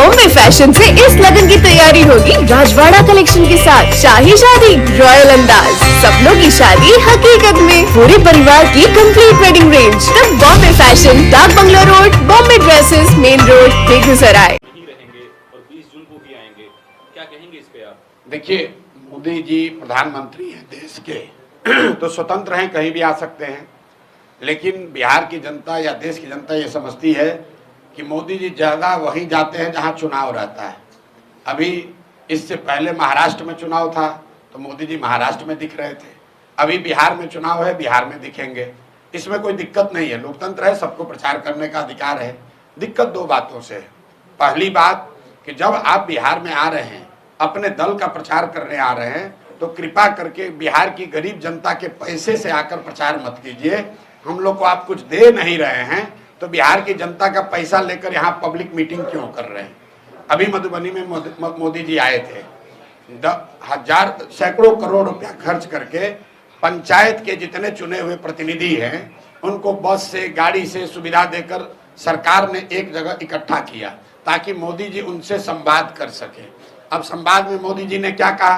Bombay fashion से इस लगन की तैयारी होगी राजवाड़ा कलेक्शन के साथ। शाही शादी रॉयल अंदाज, सपनों की शादी हकीकत में, पूरे परिवार की complete wedding range. The Bombay fashion, Dak Bungalow road, Bombay dresses, main road, Begusarai. नहीं रहेंगे और 20 जून को भी आएंगे, क्या कहेंगे इस पे आप? देखिए, मोदी जी प्रधानमंत्री हैं देश के, तो स्वतंत्र हैं, कहीं भी आ सकते हैं। लेकिन बिहार की जनता या देश की जनता ये समझती है कि मोदी जी ज़्यादा वहीं जाते हैं जहां चुनाव रहता है। अभी इससे पहले महाराष्ट्र में चुनाव था तो मोदी जी महाराष्ट्र में दिख रहे थे। अभी बिहार में चुनाव है, बिहार में दिखेंगे। इसमें कोई दिक्कत नहीं है, लोकतंत्र है, सबको प्रचार करने का अधिकार है। दिक्कत दो बातों से है। पहली बात कि जब आप बिहार में आ रहे हैं, अपने दल का प्रचार करने आ रहे हैं, तो कृपा करके बिहार की गरीब जनता के पैसे से आकर प्रचार मत कीजिए। हम लोग को आप कुछ दे नहीं रहे हैं तो बिहार की जनता का पैसा लेकर यहाँ पब्लिक मीटिंग क्यों कर रहे हैं? अभी मधुबनी में मोदी जी आए थे, सैकड़ों करोड़ रुपया खर्च करके पंचायत के जितने चुने हुए प्रतिनिधि हैं उनको बस से, गाड़ी से सुविधा देकर सरकार ने एक जगह इकट्ठा किया ताकि मोदी जी उनसे संवाद कर सके। अब संवाद में मोदी जी ने क्या कहा?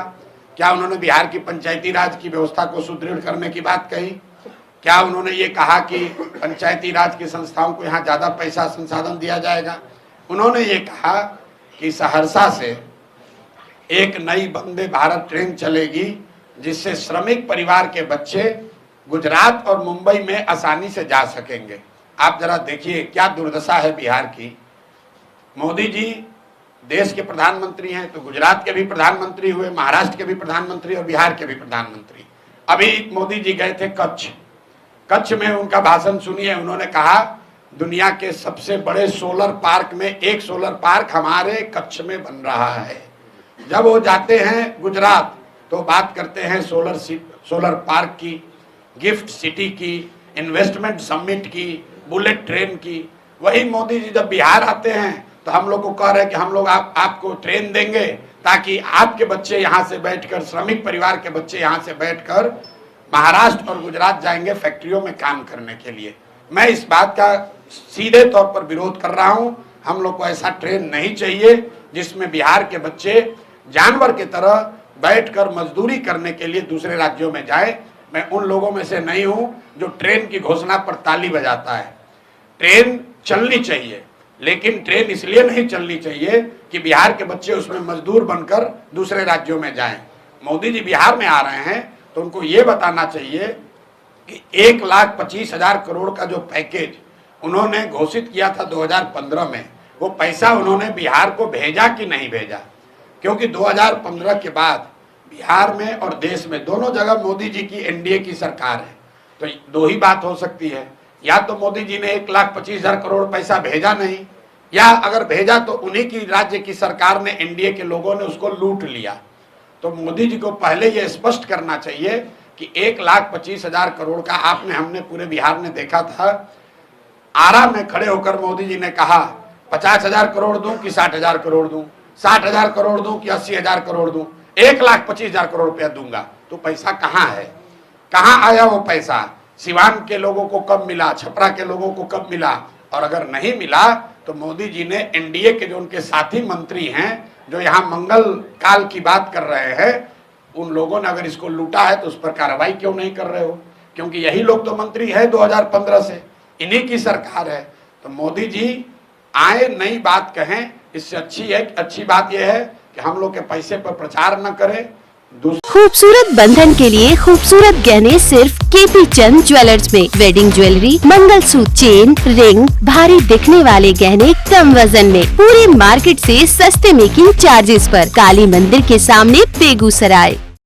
क्या उन्होंने बिहार की पंचायती राज की व्यवस्था को सुदृढ़ करने की बात कही? क्या उन्होंने ये कहा कि पंचायती राज की संस्थाओं को यहाँ ज़्यादा पैसा संसाधन दिया जाएगा? उन्होंने ये कहा कि सहरसा से एक नई वंदे भारत ट्रेन चलेगी जिससे श्रमिक परिवार के बच्चे गुजरात और मुंबई में आसानी से जा सकेंगे। आप जरा देखिए क्या दुर्दशा है बिहार की। मोदी जी देश के प्रधानमंत्री हैं तो गुजरात के भी प्रधानमंत्री हुए, महाराष्ट्र के भी प्रधानमंत्री और बिहार के भी प्रधानमंत्री। अभी मोदी जी गए थे कच्छ में उनका भाषण सुनिए। उन्होंने कहा दुनिया के सबसे बड़े सोलर पार्क में एक सोलर पार्क हमारे कच्छ में बन रहा है। जब वो जाते हैं गुजरात तो बात करते हैं सोलर पार्क की, गिफ्ट सिटी की, इन्वेस्टमेंट समिट की, बुलेट ट्रेन की। वही मोदी जी जब बिहार आते हैं तो हम लोग को कह रहे हैं कि हम लोग आपको ट्रेन देंगे ताकि आपके बच्चे यहाँ से बैठकर, श्रमिक परिवार के बच्चे यहाँ से बैठकर महाराष्ट्र और गुजरात जाएंगे फैक्ट्रियों में काम करने के लिए। मैं इस बात का सीधे तौर पर विरोध कर रहा हूँ। हम लोग को ऐसा ट्रेन नहीं चाहिए जिसमें बिहार के बच्चे जानवर की तरह बैठकर मजदूरी करने के लिए दूसरे राज्यों में जाए। मैं उन लोगों में से नहीं हूँ जो ट्रेन की घोषणा पर ताली बजाता है। ट्रेन चलनी चाहिए, लेकिन ट्रेन इसलिए नहीं चलनी चाहिए कि बिहार के बच्चे उसमें मजदूर बनकर दूसरे राज्यों में जाएं। मोदी जी बिहार में आ रहे हैं तो उनको ये बताना चाहिए कि 1,25,000 करोड़ का जो पैकेज उन्होंने घोषित किया था 2015 में, वो पैसा उन्होंने बिहार को भेजा कि नहीं भेजा। क्योंकि 2015 के बाद बिहार में और देश में दोनों जगह मोदी जी की एनडीए की सरकार है। तो दो ही बात हो सकती है, या तो मोदी जी ने 1,25,000 करोड़ पैसा भेजा नहीं, या अगर भेजा तो उन्हीं की राज्य की सरकार ने, एनडीए के लोगों ने उसको लूट लिया। तो मोदी जी को पहले ये स्पष्ट करना चाहिए कि 1,25,000 करोड़ का हमने पूरे बिहार में देखा था। आरा में खड़े होकर मोदी जी ने कहा 50,000 करोड़ दूं कि 60,000 करोड़ दूं, 60,000 करोड़ दूं कि 80,000 करोड़ दूं, 1,25,000 करोड़ रुपया दूंगा। तो पैसा कहाँ है? कहाँ आया वो पैसा? सिवान के लोगों को कब मिला? छपरा के लोगों को कब मिला? और अगर नहीं मिला तो मोदी जी ने एनडीए के जो उनके साथी मंत्री हैं जो यहाँ मंगल काल की बात कर रहे हैं, उन लोगों ने अगर इसको लूटा है तो उस पर कार्रवाई क्यों नहीं कर रहे हो? क्योंकि यही लोग तो मंत्री है 2015 से, इन्हीं की सरकार है। तो मोदी जी आए, नई बात कहें, इससे अच्छी बात यह है कि हम लोग के पैसे पर प्रचार न करें। खूबसूरत बंधन के लिए खूबसूरत गहने सिर्फ केपी चंद ज्वेलर्स में। Wedding jewellery, mangalsutra, chain, ring, भारी दिखने वाले गहने कम वजन में, पूरे मार्केट से सस्ते मेकिंग चार्जेस पर। काली मंदिर के सामने बेगूसराय।